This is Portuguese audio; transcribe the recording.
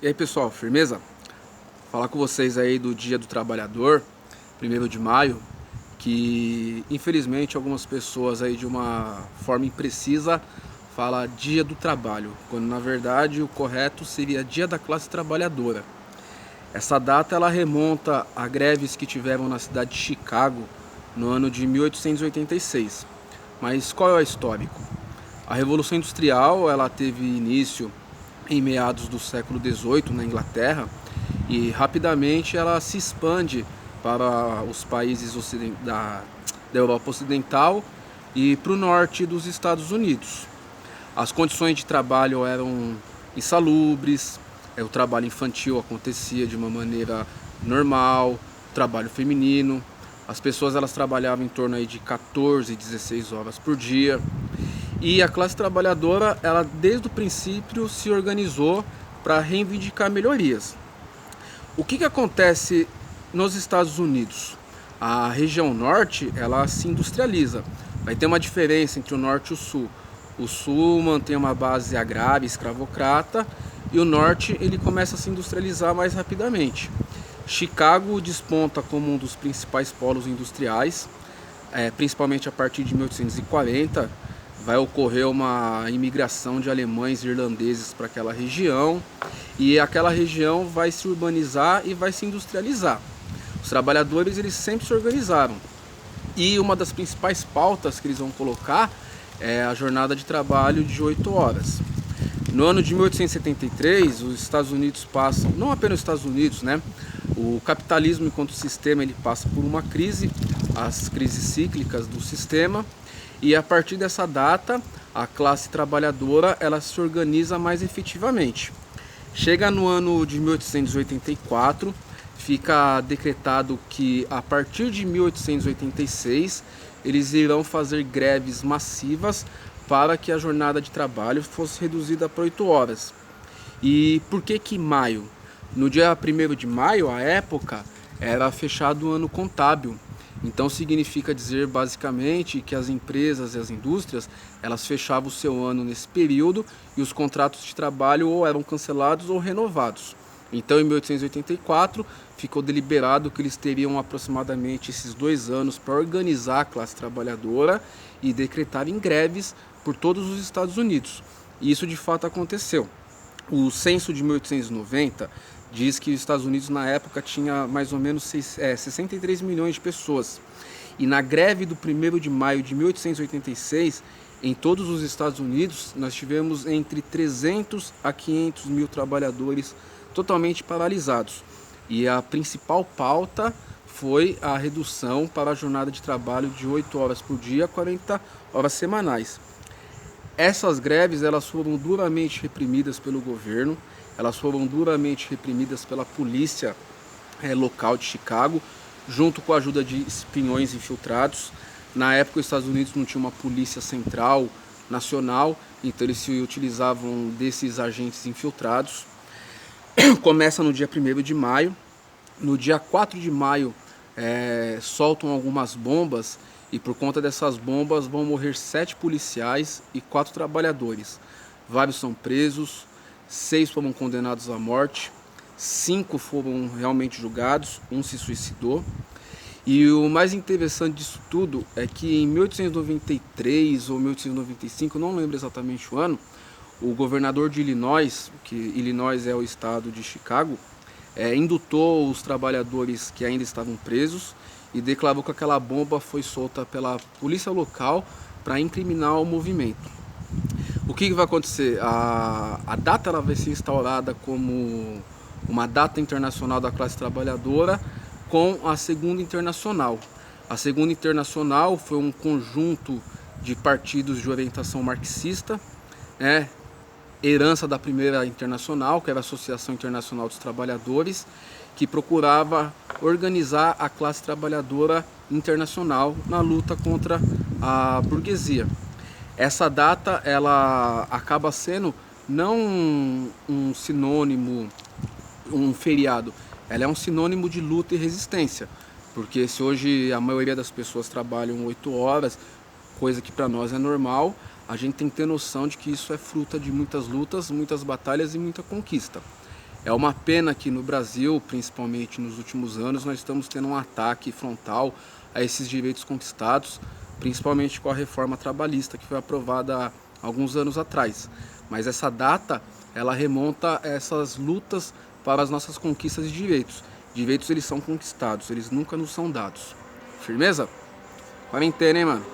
E aí pessoal, firmeza? Falar com vocês aí do Dia do Trabalhador, 1º de maio, que infelizmente algumas pessoas aí de uma forma imprecisa fala Dia do Trabalho, quando na verdade o correto seria Dia da Classe Trabalhadora. Essa data ela remonta a greves que tiveram na cidade de Chicago no ano de 1886. Mas qual é o histórico? A Revolução Industrial ela teve início em meados do século XVIII na Inglaterra e rapidamente ela se expande para os países da Europa Ocidental e para o norte dos Estados Unidos. As condições de trabalho eram insalubres, o trabalho infantil acontecia de uma maneira normal, trabalho feminino, as pessoas elas trabalhavam em torno aí de 14, 16 horas por dia. E a classe trabalhadora, ela desde o princípio se organizou para reivindicar melhorias. O que acontece nos Estados Unidos? A região norte, ela se industrializa. Vai ter uma diferença entre o norte e o sul. O sul mantém uma base agrária, escravocrata, e o norte ele começa a se industrializar mais rapidamente. Chicago desponta como um dos principais polos industriais, principalmente a partir de 1840. Vai ocorrer uma imigração de alemães e irlandeses para aquela região e aquela região vai se urbanizar e vai se industrializar. Os trabalhadores eles sempre se organizaram e uma das principais pautas que eles vão colocar é a jornada de trabalho de 8 horas. No ano de 1873, os Estados Unidos passam, não apenas os Estados Unidos, né? O capitalismo enquanto sistema ele passa por uma crise, as crises cíclicas do sistema. E a partir dessa data, a classe trabalhadora ela se organiza mais efetivamente. Chega no ano de 1884, fica decretado que a partir de 1886 eles irão fazer greves massivas para que a jornada de trabalho fosse reduzida para 8 horas. E por que maio? No dia 1º de maio, a época, era fechado o ano contábil. Então significa dizer basicamente que as empresas e as indústrias elas fechavam o seu ano nesse período e os contratos de trabalho ou eram cancelados ou renovados. Então em 1884 ficou deliberado que eles teriam aproximadamente esses 2 anos para organizar a classe trabalhadora e decretarem greves por todos os Estados Unidos. E isso de fato aconteceu. O censo de 1890 diz que os Estados Unidos na época tinha mais ou menos 63 milhões de pessoas. E na greve do 1º de maio de 1886, em todos os Estados Unidos, nós tivemos entre 300 a 500 mil trabalhadores totalmente paralisados. E a principal pauta foi a redução para a jornada de trabalho de 8 horas por dia, 40 horas semanais. Essas greves elas foram duramente reprimidas pelo governo, elas foram duramente reprimidas pela polícia local de Chicago, junto com a ajuda de espiões infiltrados. Na época os Estados Unidos não tinha uma polícia central, nacional, então eles se utilizavam desses agentes infiltrados. Começa no dia 1º de maio, no dia 4 de maio soltam algumas bombas e por conta dessas bombas vão morrer 7 policiais e 4 trabalhadores. Vários são presos, 6 foram condenados à morte, 5 foram realmente julgados, 1 se suicidou. E o mais interessante disso tudo é que em 1893 ou 1895, não lembro exatamente o ano, o governador de Illinois, que Illinois é o estado de Chicago, indutou os trabalhadores que ainda estavam presos e declarou que aquela bomba foi solta pela polícia local para incriminar o movimento. O que vai acontecer? A data ela vai ser instaurada como uma data internacional da classe trabalhadora com a Segunda Internacional. A Segunda Internacional foi um conjunto de partidos de orientação marxista, herança da Primeira Internacional, que era a Associação Internacional dos Trabalhadores, que procurava organizar a classe trabalhadora internacional na luta contra a burguesia. Essa data ela acaba sendo não um sinônimo, um feriado, ela é um sinônimo de luta e resistência, porque se hoje a maioria das pessoas trabalham 8 horas, coisa que para nós é normal, a gente tem que ter noção de que isso é fruto de muitas lutas, muitas batalhas e muita conquista. É uma pena que no Brasil, principalmente nos últimos anos, nós estamos tendo um ataque frontal a esses direitos conquistados, principalmente com a reforma trabalhista que foi aprovada há alguns anos atrás. Mas essa data, ela remonta a essas lutas para as nossas conquistas de direitos. Direitos, eles são conquistados, eles nunca nos são dados. Firmeza? Quarentena, hein, mano?